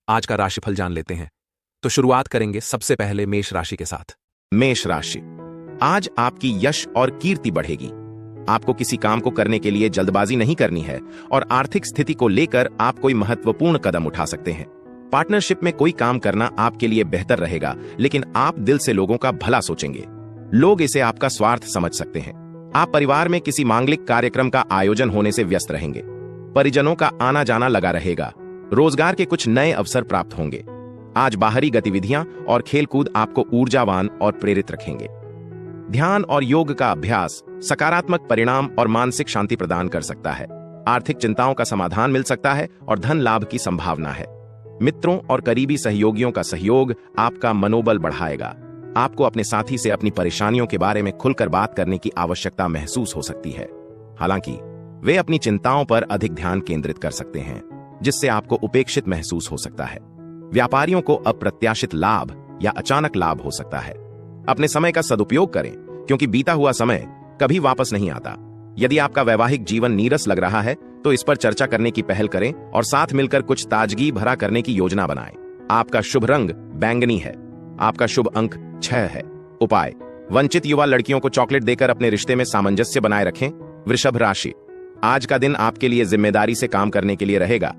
आज का राशिफल जान लेते हैं। तो शुरुआत करेंगे सबसे पहले मेष राशि के साथ। मेष राशि, आज आपकी यश और कीर्ति बढ़ेगी। आपको किसी काम को करने के लिए जल्दबाजी नहीं करनी है और आर्थिक स्थिति को लेकर आप कोई महत्वपूर्ण कदम उठा सकते हैं। पार्टनरशिप में कोई काम करना आपके लिए बेहतर रहेगा, लेकिन आप दिल से लोगों का भला सोचेंगे। लोग इसे आपका स्वार्थ समझ सकते हैं। आप परिवार में किसी मांगलिक कार्यक्रम का आयोजन होने से व्यस्त रहेंगे। परिजनों का आना जाना लगा रहेगा। रोजगार के कुछ नए अवसर प्राप्त होंगे। आज बाहरी गतिविधियां और खेलकूद आपको ऊर्जावान और प्रेरित रखेंगे। ध्यान और योग का अभ्यास सकारात्मक परिणाम और मानसिक शांति प्रदान कर सकता है। आर्थिक चिंताओं का समाधान मिल सकता है और धन लाभ की संभावना है। मित्रों और करीबी सहयोगियों का सहयोग आपका मनोबल बढ़ाएगा। आपको अपने साथी से अपनी परेशानियों के बारे में खुलकर बात करने की आवश्यकता महसूस हो सकती है। हालांकि वे अपनी चिंताओं पर अधिक ध्यान केंद्रित कर सकते हैं, जिससे आपको उपेक्षित महसूस हो सकता है। व्यापारियों को अप्रत्याशित लाभ या अचानक लाभ हो सकता है। अपने समय का सदुपयोग करें, क्योंकि बीता हुआ समय कभी वापस नहीं आता। यदि आपका वैवाहिक जीवन नीरस लग रहा है तो इस पर चर्चा करने की पहल करें और साथ मिलकर कुछ ताजगी भरा करने की योजना बनाएं। आपका शुभ रंग बैंगनी है। आपका शुभ अंक 6 है। उपाय, वंचित युवा लड़कियों को चॉकलेट देकर अपने रिश्ते में सामंजस्य बनाए रखें। वृषभ राशि, आज का दिन आपके लिए जिम्मेदारी से काम करने के लिए रहेगा।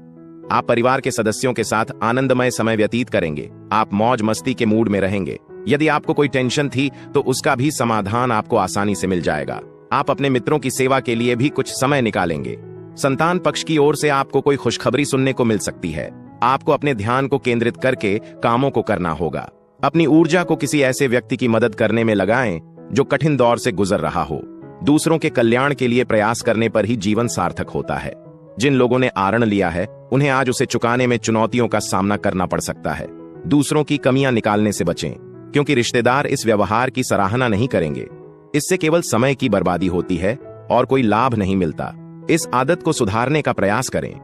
आप परिवार के सदस्यों के साथ आनंदमय समय व्यतीत करेंगे। आप मौज मस्ती के मूड में रहेंगे। यदि आपको कोई टेंशन थी तो उसका भी समाधान आपको आसानी से मिल जाएगा। आप अपने मित्रों की सेवा के लिए भी कुछ समय निकालेंगे। संतान पक्ष की ओर से आपको कोई खुशखबरी सुनने को मिल सकती है। आपको अपने ध्यान को केंद्रित करके कामों को करना होगा। अपनी ऊर्जा को किसी ऐसे व्यक्ति की मदद करने में लगाएं जो कठिन दौर से गुजर रहा हो। दूसरों के कल्याण के लिए प्रयास करने पर ही जीवन सार्थक होता है। जिन लोगों ने आरण लिया है उन्हें आज उसे चुकाने में चुनौतियों का सामना करना पड़ सकता है। दूसरों की कमियां निकालने से बचें, क्योंकि रिश्तेदार इस व्यवहार की सराहना नहीं करेंगे। इससे केवल समय की बर्बादी होती है और कोई लाभ नहीं मिलता। इस आदत को सुधारने का प्रयास करें।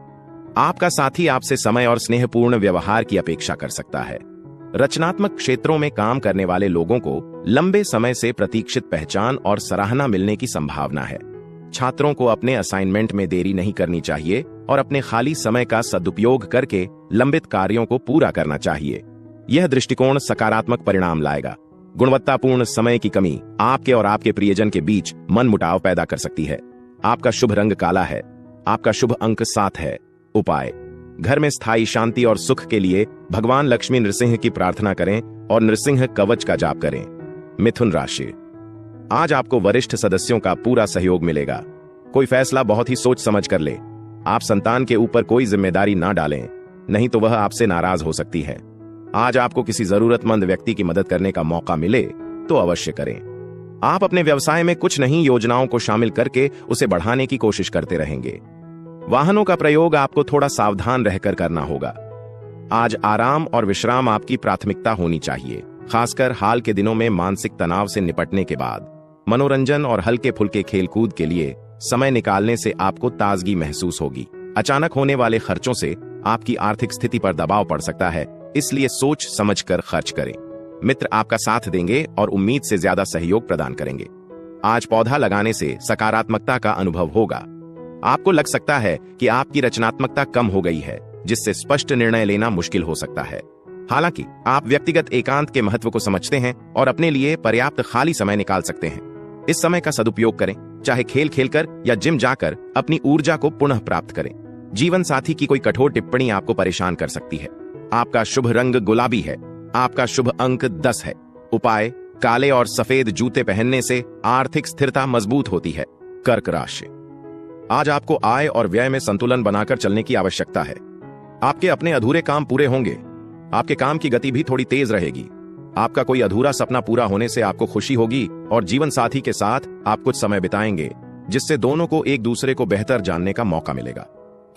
आपका साथी आपसे समय और स्नेहपूर्ण व्यवहार की अपेक्षा कर सकता है। रचनात्मक क्षेत्रों में काम करने वाले लोगों को लंबे समय से प्रतीक्षित पहचान और सराहना मिलने की संभावना है। छात्रों को अपने असाइनमेंट में देरी नहीं करनी चाहिए और अपने खाली समय का सदुपयोग करके लंबित कार्यों को पूरा करना चाहिए। यह दृष्टिकोण सकारात्मक परिणाम लाएगा। गुणवत्तापूर्ण समय की कमी आपके और आपके प्रियजन के बीच मनमुटाव पैदा कर सकती है। आपका शुभ रंग काला है। आपका शुभ अंक 7 है। उपाय, घर में स्थायी शांति और सुख के लिए भगवान लक्ष्मी नृसिंह की प्रार्थना करें और नृसिंह कवच का जाप करें। मिथुन राशि, आज आपको वरिष्ठ सदस्यों का पूरा सहयोग मिलेगा। कोई फैसला बहुत ही सोच समझ कर ले। आप संतान के ऊपर कोई जिम्मेदारी ना डालें, नहीं तो वह आपसे नाराज हो सकती है। आज आपको किसी जरूरतमंद व्यक्ति की मदद करने का मौका मिले तो अवश्य करें। आप अपने व्यवसाय में कुछ नई योजनाओं को शामिल करके उसे बढ़ाने की कोशिश करते रहेंगे। वाहनों का प्रयोग आपको थोड़ा सावधान रहकर करना होगा। आज आराम और विश्राम आपकी प्राथमिकता होनी चाहिए, खासकर हाल के दिनों में मानसिक तनाव से निपटने के बाद। मनोरंजन और हल्के फुल्के खेलकूद के लिए समय निकालने से आपको ताजगी महसूस होगी। अचानक होने वाले खर्चों से आपकी आर्थिक स्थिति पर दबाव पड़ सकता है, इसलिए सोच समझकर खर्च करें। मित्र आपका साथ देंगे और उम्मीद से ज्यादा सहयोग प्रदान करेंगे। आज पौधा लगाने से सकारात्मकता का अनुभव होगा। आपको लग सकता है कि आपकी रचनात्मकता कम हो गई है, जिससे स्पष्ट निर्णय लेना मुश्किल हो सकता है। हालांकि आप व्यक्तिगत एकांत के महत्व को समझते हैं और अपने लिए पर्याप्त खाली समय निकाल सकते हैं। इस समय का सदुपयोग करें, चाहे खेल खेलकर या जिम जाकर अपनी ऊर्जा को पुनः प्राप्त करें। जीवन साथी की कोई कठोर टिप्पणी आपको परेशान कर सकती है। आपका शुभ रंग गुलाबी है। आपका शुभ अंक 10 है। उपाय, काले और सफेद जूते पहनने से आर्थिक स्थिरता मजबूत होती है। कर्क राशि, आज आपको आय और व्यय में संतुलन बनाकर चलने की आवश्यकता है। आपके अपने अधूरे काम पूरे होंगे। आपके काम की गति भी थोड़ी तेज रहेगी। आपका कोई अधूरा सपना पूरा होने से आपको खुशी होगी और जीवन साथी के साथ आप कुछ समय बिताएंगे, जिससे दोनों को एक दूसरे को बेहतर जानने का मौका मिलेगा।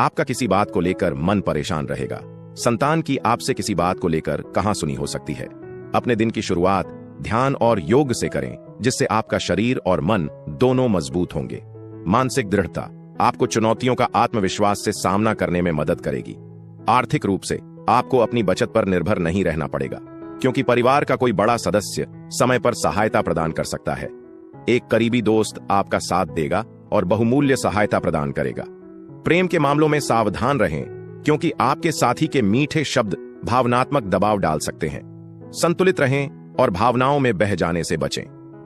आपका किसी बात को लेकर मन परेशान रहेगा। संतान की आपसे किसी बात को लेकर कहां सुनी हो सकती है। अपने दिन की शुरुआत ध्यान और योग से करें, जिससे आपका शरीर और मन दोनों मजबूत होंगे। मानसिक दृढ़ता आपको चुनौतियों का आत्मविश्वास से सामना करने में मदद करेगी। आर्थिक रूप से आपको अपनी बचत पर निर्भर नहीं रहना पड़ेगा, क्योंकि परिवार का कोई बड़ा सदस्य समय पर सहायता प्रदान कर सकता है। एक करीबी दोस्त आपका साथ देगा और बहुमूल्य सहायता प्रदान करेगा। प्रेम के मामलों में सावधान रहें, क्योंकि आपके साथी के मीठे शब्द भावनात्मक दबाव डाल सकते हैं। संतुलित रहें और भावनाओं में बह जाने से बचें।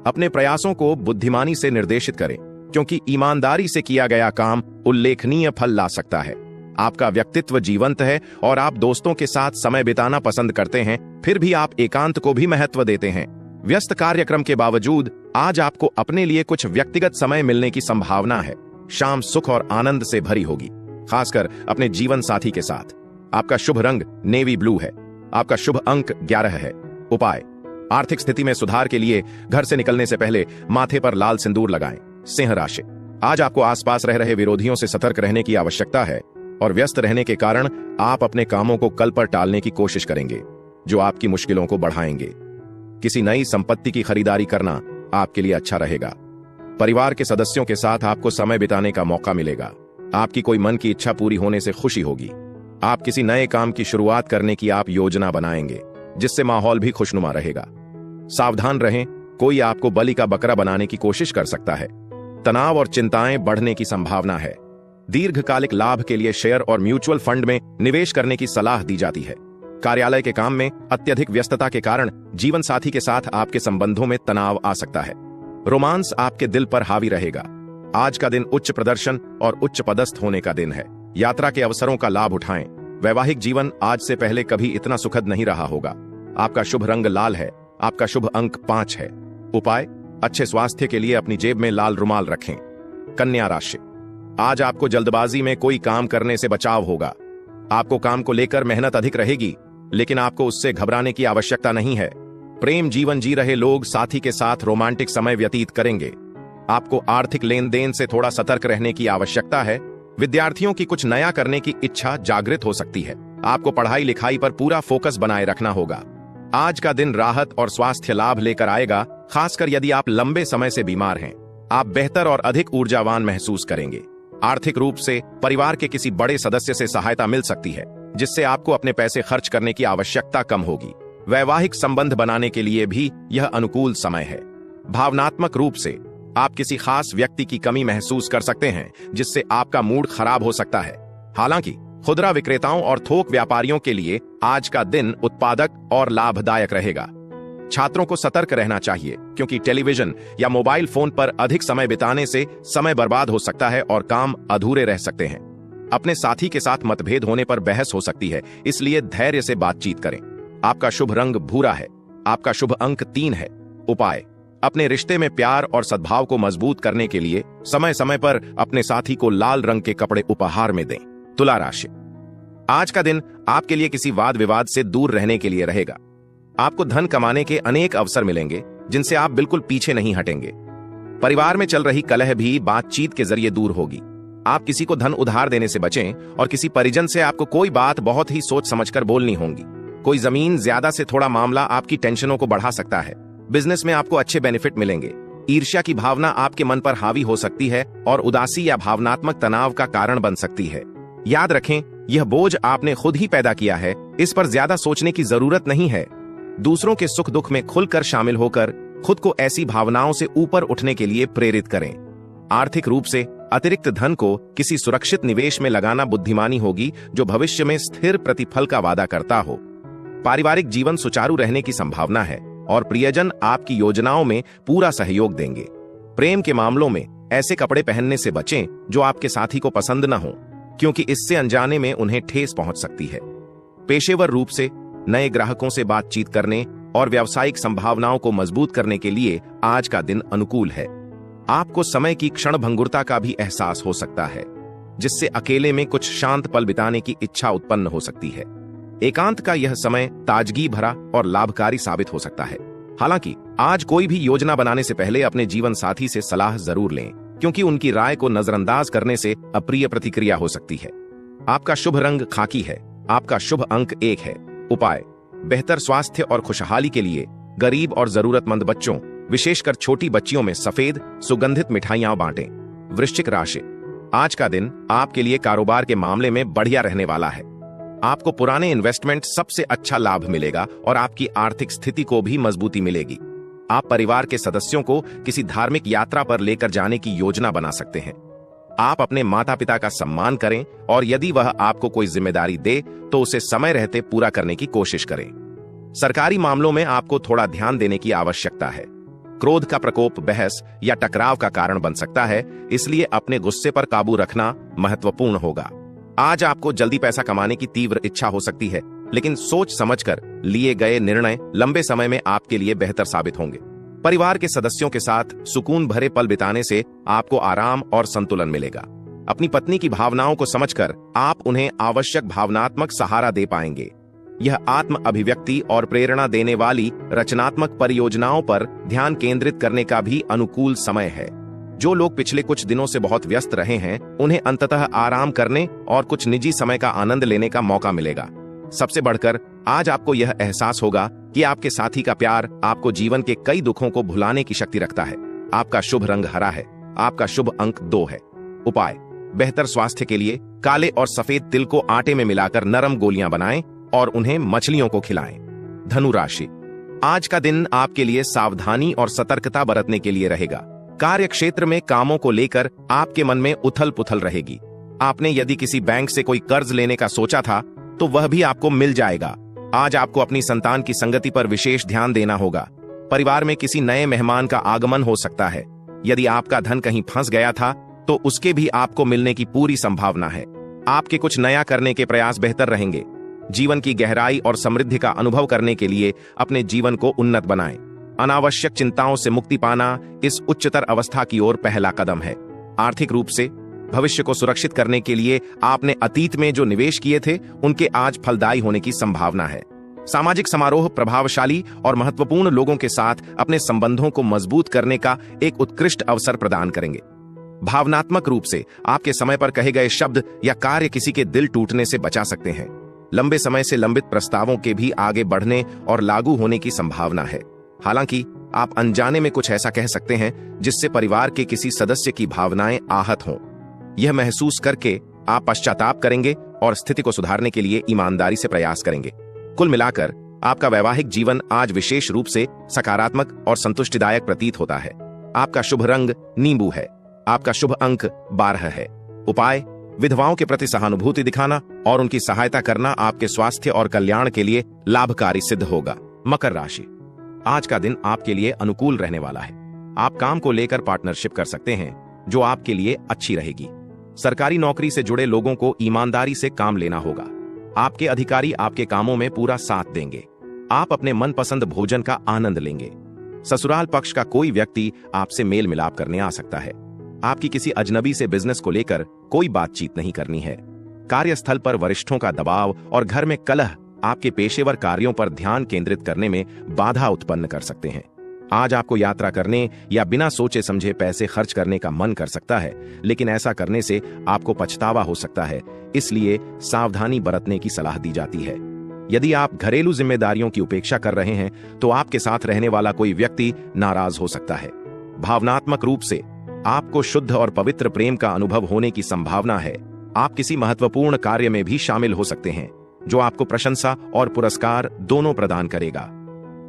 अपने प्रयासों को बुद्धिमानी से निर्देशित करें, क्योंकि ईमानदारी से किया गया काम उल्लेखनीय फल ला सकता है। आपका व्यक्तित्व जीवंत है और आप दोस्तों के साथ समय बिताना पसंद करते हैं, फिर भी आप एकांत को भी महत्व देते हैं। व्यस्त कार्यक्रम के बावजूद आज आपको अपने लिए कुछ व्यक्तिगत समय मिलने की संभावना है। शाम सुख और आनंद से भरी होगी, खासकर अपने जीवन साथी के साथ। आपका शुभ रंग नेवी ब्लू है। आपका शुभ अंक 11 है। उपाय: आर्थिक स्थिति में सुधार के लिए घर से निकलने से पहले माथे पर लाल सिंदूर लगाएं। सिंह राशि: आज आपको आसपास रह रहे विरोधियों से सतर्क रहने की आवश्यकता है और व्यस्त रहने के कारण आप अपने कामों को कल पर टालने की कोशिश करेंगे, जो आपकी मुश्किलों को बढ़ाएंगे। किसी नई संपत्ति की खरीदारी करना आपके लिए अच्छा रहेगा। परिवार के सदस्यों के साथ आपको समय बिताने का मौका मिलेगा। आपकी कोई मन की इच्छा पूरी होने से खुशी होगी। आप किसी नए काम की शुरुआत करने की आप योजना बनाएंगे, जिससे माहौल भी खुशनुमा रहेगा। सावधान रहें, कोई आपको बलि का बकरा बनाने की कोशिश कर सकता है। तनाव और चिंताएं बढ़ने की संभावना है। दीर्घकालिक लाभ के लिए शेयर और म्यूचुअल फंड में निवेश करने की सलाह दी जाती है। कार्यालय के काम में अत्यधिक व्यस्तता के कारण जीवन साथी के साथ आपके संबंधों में तनाव आ सकता है। रोमांस आपके दिल पर हावी रहेगा। आज का दिन उच्च प्रदर्शन और उच्च पदस्थ होने का दिन है। यात्रा के अवसरों का लाभ उठाएं। वैवाहिक जीवन आज से पहले कभी इतना सुखद नहीं रहा होगा। आपका शुभ रंग लाल है। आपका शुभ अंक 5 है। उपाय: अच्छे स्वास्थ्य के लिए अपनी जेब में लाल रुमाल रखें। कन्या राशि: आज आपको जल्दबाजी में कोई काम करने से बचाव होगा। आपको काम को लेकर मेहनत अधिक रहेगी, लेकिन आपको उससे घबराने की आवश्यकता नहीं है। प्रेम जीवन जी रहे लोग साथी के साथ रोमांटिक समय व्यतीत करेंगे। आपको आर्थिक लेन देन से थोड़ा सतर्क रहने की आवश्यकता है। विद्यार्थियों की कुछ नया करने की इच्छा जागृत हो सकती है। आपको पढ़ाई लिखाई पर पूरा फोकस बनाए रखना होगा। आज का दिन राहत और स्वास्थ्य लाभ लेकर आएगा, खासकर यदि आप लंबे समय से बीमार हैं। आप बेहतर और अधिक ऊर्जावान महसूस करेंगे। आर्थिक रूप से परिवार के किसी बड़े सदस्य से सहायता मिल सकती है, जिससे आपको अपने पैसे खर्च करने की आवश्यकता कम होगी। वैवाहिक संबंध बनाने के लिए भी यह अनुकूल समय है। भावनात्मक रूप से आप किसी खास व्यक्ति की कमी महसूस कर सकते हैं, जिससे आपका मूड खराब हो सकता है। हालांकि खुदरा विक्रेताओं और थोक व्यापारियों के लिए आज का दिन उत्पादक और लाभदायक रहेगा। छात्रों को सतर्क रहना चाहिए, क्योंकि टेलीविजन या मोबाइल फोन पर अधिक समय बिताने से समय बर्बाद हो सकता है और काम अधूरे रह सकते हैं। अपने साथी के साथ मतभेद होने पर बहस हो सकती है, इसलिए धैर्य से बातचीत करें। आपका शुभ रंग भूरा है। आपका शुभ अंक 3 है। उपाय: अपने रिश्ते में प्यार और सद्भाव को मजबूत करने के लिए समय समय पर अपने साथी को लाल रंग के कपड़े उपहार में दें। तुला राशि: आज का दिन आपके लिए किसी वाद विवाद से दूर रहने के लिए रहेगा। आपको धन कमाने के अनेक अवसर मिलेंगे, जिनसे आप बिल्कुल पीछे नहीं हटेंगे। परिवार में चल रही कलह भी बातचीत के जरिए दूर होगी। आप किसी को धन उधार देने से बचें और किसी परिजन से आपको कोई बात बहुत ही सोच समझकर बोलनी होगी। कोई जमीन ज्यादा से थोड़ा मामला आपकी टेंशनों को बढ़ा सकता है। बिजनेस में आपको अच्छे बेनिफिट मिलेंगे। ईर्ष्या की भावना आपके मन पर हावी हो सकती है और उदासी या भावनात्मक तनाव का कारण बन सकती है। याद रखें, यह बोझ आपने खुद ही पैदा किया है, इस पर ज्यादा सोचने की जरूरत नहीं है। दूसरों के सुख दुख में खुलकर शामिल होकर खुद को ऐसी भावनाओं से ऊपर उठने के लिए प्रेरित करें। आर्थिक रूप से अतिरिक्त धन को किसी सुरक्षित निवेश में लगाना बुद्धिमानी होगी, जो भविष्य में स्थिर प्रतिफल का वादा करता हो। पारिवारिक जीवन सुचारू रहने की संभावना है और प्रियजन आपकी योजनाओं में पूरा सहयोग देंगे। प्रेम के मामलों में ऐसे कपड़े पहनने से बचें जो आपके साथी को पसंद न हो, क्योंकि इससे अनजाने में उन्हें ठेस पहुंच सकती है। पेशेवर रूप से नए ग्राहकों से बातचीत करने और व्यावसायिक संभावनाओं को मजबूत करने के लिए आज का दिन अनुकूल है। आपको समय की क्षणभंगुरता का भी एहसास हो सकता है, जिससे अकेले में कुछ शांत पल बिताने की इच्छा उत्पन्न हो सकती है। एकांत का यह समय ताजगी भरा और लाभकारी साबित हो सकता है। हालांकि आज कोई भी योजना बनाने से पहले अपने जीवन साथी से सलाह जरूर लें, क्योंकि उनकी राय को नजरअंदाज करने से अप्रिय प्रतिक्रिया हो सकती है। आपका शुभ रंग खाकी है। आपका शुभ अंक 1 है। उपाय: बेहतर स्वास्थ्य और खुशहाली के लिए गरीब और जरूरतमंद बच्चों, विशेषकर छोटी बच्चियों में सफेद सुगंधित मिठाइयां बांटें। वृश्चिक राशि: आज का दिन आपके लिए कारोबार के मामले में बढ़िया रहने वाला है। आपको पुराने इन्वेस्टमेंट सबसे अच्छा लाभ मिलेगा और आपकी आर्थिक स्थिति को भी मजबूती मिलेगी। आप परिवार के सदस्यों को किसी धार्मिक यात्रा पर लेकर जाने की योजना बना सकते हैं। आप अपने माता पिता का सम्मान करें और यदि वह आपको कोई जिम्मेदारी दे तो उसे समय रहते पूरा करने की कोशिश करें। सरकारी मामलों में आपको थोड़ा ध्यान देने की आवश्यकता है। क्रोध का प्रकोप बहस या टकराव का कारण बन सकता है, इसलिए अपने गुस्से पर काबू रखना महत्वपूर्ण होगा। आज आपको जल्दी पैसा कमाने की तीव्र इच्छा हो सकती है, लेकिन सोच समझकर लिए गए निर्णय लंबे समय में आपके लिए बेहतर साबित होंगे। परिवार के सदस्यों के साथ सुकून भरे पल बिताने से आपको आराम और संतुलन मिलेगा। अपनी पत्नी की भावनाओं को समझकर आप उन्हें आवश्यक भावनात्मक सहारा दे पाएंगे। यह आत्म अभिव्यक्ति और प्रेरणा देने वाली रचनात्मक परियोजनाओं पर ध्यान केंद्रित करने का भी अनुकूल समय है। जो लोग पिछले कुछ दिनों से बहुत व्यस्त रहे हैं, उन्हें अंततः आराम करने और कुछ निजी समय का आनंद लेने का मौका मिलेगा। सबसे बढ़कर आज आपको यह एहसास होगा कि आपके साथी का प्यार आपको जीवन के कई दुखों को भुलाने की शक्ति रखता है। आपका शुभ रंग हरा है। आपका शुभ अंक 2 है। उपाय: बेहतर स्वास्थ्य के लिए काले और सफेद तिल को आटे में मिलाकर नरम गोलियां बनाएं और उन्हें मछलियों को खिलाएं। धनु राशि: आज का दिन आपके लिए सावधानी और सतर्कता बरतने के लिए रहेगा। कार्य क्षेत्र में कामों को लेकर आपके मन में उथल पुथल रहेगी। आपने यदि किसी बैंक से कोई कर्ज लेने का सोचा था तो वह भी आपको मिल जाएगा। आज आपको अपनी संतान की संगति पर विशेष ध्यान देना होगा। परिवार में किसी नए मेहमान का आगमन हो सकता है। यदि आपका धन कहीं फंस गया था तो उसके भी आपको मिलने की पूरी संभावना है। आपके कुछ नया करने के प्रयास बेहतर रहेंगे। जीवन की गहराई और समृद्धि का अनुभव करने के लिए अपने जीवन को उन्नत बनाएं। अनावश्यक चिंताओं से मुक्ति पाना इस उच्चतर अवस्था की ओर पहला कदम है। आर्थिक रूप से भविष्य को सुरक्षित करने के लिए आपने अतीत में जो निवेश किए थे उनके आज फलदायी होने की संभावना है। सामाजिक समारोह प्रभावशाली और महत्वपूर्ण लोगों के साथ अपने संबंधों को मजबूत करने का एक उत्कृष्ट अवसर प्रदान करेंगे। भावनात्मक रूप से आपके समय पर कहे गए शब्द या कार्य किसी के दिल टूटने से बचा सकते हैं। लंबे समय से लंबित प्रस्तावों के भी आगे बढ़ने और लागू होने की संभावना है। हालांकि आप अनजाने में कुछ ऐसा कह सकते हैं जिससे परिवार के किसी सदस्य की भावनाएं आहत हों। यह महसूस करके आप पश्चाताप करेंगे और स्थिति को सुधारने के लिए ईमानदारी से प्रयास करेंगे। कुल मिलाकर आपका वैवाहिक जीवन आज विशेष रूप से सकारात्मक और संतुष्टिदायक प्रतीत होता है। आपका शुभ रंग नींबू है। आपका शुभ अंक 12 है। उपाय: विधवाओं के प्रति सहानुभूति दिखाना और उनकी सहायता करना आपके स्वास्थ्य और कल्याण के लिए लाभकारी सिद्ध होगा। मकर राशि: आज का दिन आपके लिए अनुकूल रहने वाला है। आप काम को लेकर पार्टनरशिप कर सकते हैं जो आपके लिए अच्छी रहेगी। सरकारी नौकरी से जुड़े लोगों को ईमानदारी से काम लेना होगा। आपके अधिकारी आपके कामों में पूरा साथ देंगे। आप अपने मनपसंद भोजन का आनंद लेंगे। ससुराल पक्ष का कोई व्यक्ति आपसे मेल मिलाप करने आ सकता है। आपकी किसी अजनबी से बिजनेस को लेकर कोई बातचीत नहीं करनी है। कार्यस्थल पर वरिष्ठों का दबाव और घर में कलह आपके पेशेवर कार्यों पर ध्यान केंद्रित करने में बाधा उत्पन्न कर सकते हैं। आज आपको यात्रा करने या बिना सोचे समझे पैसे खर्च करने का मन कर सकता है, लेकिन ऐसा करने से आपको पछतावा हो सकता है, इसलिए सावधानी बरतने की सलाह दी जाती है। यदि आप घरेलू जिम्मेदारियों की उपेक्षा कर रहे हैं तो आपके साथ रहने वाला कोई व्यक्ति नाराज हो सकता है। भावनात्मक रूप से आपको शुद्ध और पवित्र प्रेम का अनुभव होने की संभावना है। आप किसी महत्वपूर्ण कार्य में भी शामिल हो सकते हैं जो आपको प्रशंसा और पुरस्कार दोनों प्रदान करेगा।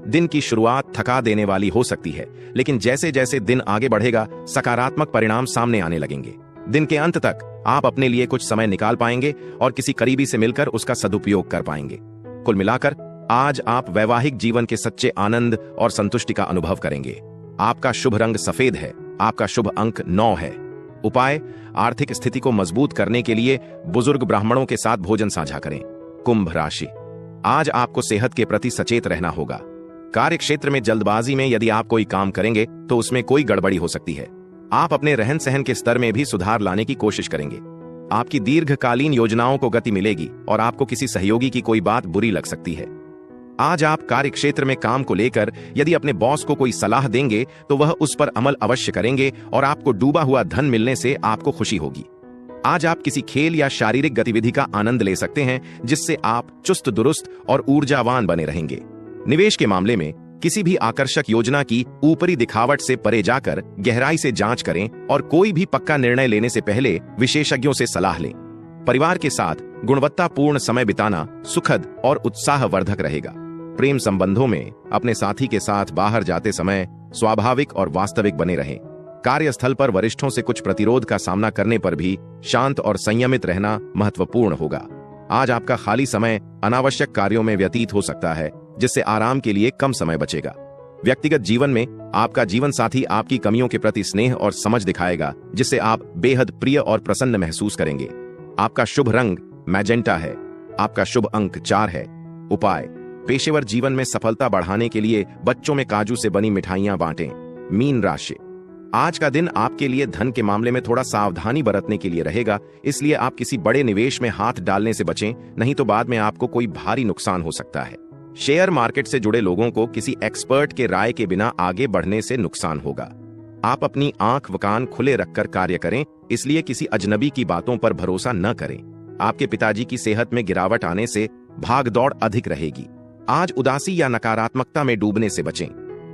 दिन की शुरुआत थका देने वाली हो सकती है, लेकिन जैसे जैसे दिन आगे बढ़ेगा सकारात्मक परिणाम सामने आने लगेंगे। दिन के अंत तक आप अपने लिए कुछ समय निकाल पाएंगे और किसी करीबी से मिलकर उसका सदुपयोग कर पाएंगे। कुल मिलाकर आज आप वैवाहिक जीवन के सच्चे आनंद और संतुष्टि का अनुभव करेंगे। आपका शुभ रंग सफेद है। आपका शुभ अंक 9 है। उपाय: आर्थिक स्थिति को मजबूत करने के लिए बुजुर्ग ब्राह्मणों के साथ भोजन साझा करें। कुंभ राशि: आज आपको सेहत के प्रति सचेत रहना होगा। कार्य क्षेत्र में जल्दबाजी में यदि आप कोई काम करेंगे तो उसमें कोई गड़बड़ी हो सकती है। आप अपने रहन सहन के स्तर में भी सुधार लाने की कोशिश करेंगे। आपकी दीर्घकालीन योजनाओं को गति मिलेगी और आपको किसी सहयोगी की कोई बात बुरी लग सकती है। आज आप कार्य क्षेत्र में काम को लेकर यदि अपने बॉस को कोई सलाह देंगे तो वह उस पर अमल अवश्य करेंगे और आपको डूबा हुआ धन मिलने से आपको खुशी होगी। आज आप किसी खेल या शारीरिक गतिविधि का आनंद ले सकते हैं जिससे आप चुस्त दुरुस्त और ऊर्जावान बने रहेंगे। निवेश के मामले में किसी भी आकर्षक योजना की ऊपरी दिखावट से परे जाकर गहराई से जांच करें और कोई भी पक्का निर्णय लेने से पहले विशेषज्ञों से सलाह लें। परिवार के साथ गुणवत्तापूर्ण समय बिताना सुखद और उत्साहवर्धक रहेगा। प्रेम संबंधों में अपने साथी के साथ बाहर जाते समय स्वाभाविक और वास्तविक बने रहें। कार्यस्थल पर वरिष्ठों से कुछ प्रतिरोध का सामना करने पर भी शांत और संयमित रहना महत्वपूर्ण होगा। आज आपका खाली समय अनावश्यक कार्यों में व्यतीत हो सकता है, जिससे आराम के लिए कम समय बचेगा। व्यक्तिगत जीवन में आपका जीवन साथी आपकी कमियों के प्रति स्नेह और समझ दिखाएगा, जिससे आप बेहद प्रिय और प्रसन्न महसूस करेंगे। आपका शुभ रंग मैजेंटा है। आपका शुभ अंक 4 है। उपाय: पेशेवर जीवन में सफलता बढ़ाने के लिए बच्चों में काजू से बनी मिठाइयां बांटें। मीन राशि: आज का दिन आपके लिए धन के मामले में थोड़ा सावधानी बरतने के लिए रहेगा, इसलिए आप किसी बड़े निवेश में हाथ डालने से बचें, नहीं तो बाद में आपको कोई भारी नुकसान हो सकता है। शेयर मार्केट से जुड़े लोगों को किसी एक्सपर्ट के राय के बिना आगे बढ़ने से नुकसान होगा। आप अपनी आंख व कान खुले रखकर कार्य करें, इसलिए किसी अजनबी की बातों पर भरोसा न करें। आपके पिताजी की सेहत में गिरावट आने से भागदौड़ अधिक रहेगी। आज उदासी या नकारात्मकता में डूबने से बचें।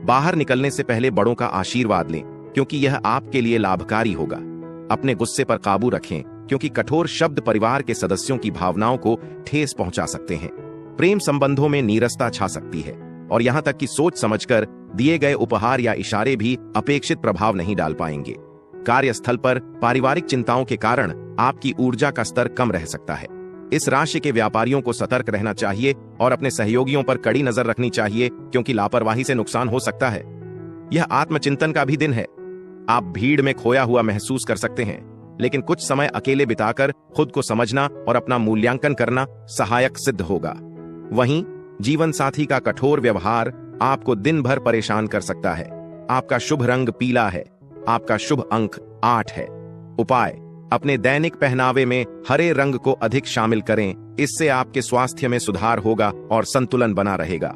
बाहर निकलने से पहले बड़ों का आशीर्वाद लें, क्योंकि यह आपके लिए लाभकारी होगा। अपने गुस्से पर काबू रखें, क्योंकि कठोर शब्द परिवार के सदस्यों की भावनाओं को ठेस पहुंचा सकते हैं। प्रेम संबंधों में नीरसता छा सकती है, और यहां तक कि सोच समझकर दिए गए उपहार या इशारे भी अपेक्षित प्रभाव नहीं डाल पाएंगे। कार्यस्थल पर पारिवारिक चिंताओं के कारण आपकी ऊर्जा का स्तर कम रह सकता है। इस राशि के व्यापारियों को सतर्क रहना चाहिए और अपने सहयोगियों पर कड़ी नजर रखनी चाहिए, क्योंकि लापरवाही से नुकसान हो सकता है। यह आत्मचिंतन का भी दिन है। आप भीड़ में खोया हुआ महसूस कर सकते हैं, लेकिन कुछ समय अकेले बिताकर खुद को समझना और अपना मूल्यांकन करना सहायक सिद्ध होगा। वहीं जीवन साथी का कठोर व्यवहार आपको दिन भर परेशान कर सकता है। आपका शुभ रंग पीला है। आपका शुभ अंक 8 है। उपाय: अपने दैनिक पहनावे में हरे रंग को अधिक शामिल करें, इससे आपके स्वास्थ्य में सुधार होगा और संतुलन बना रहेगा।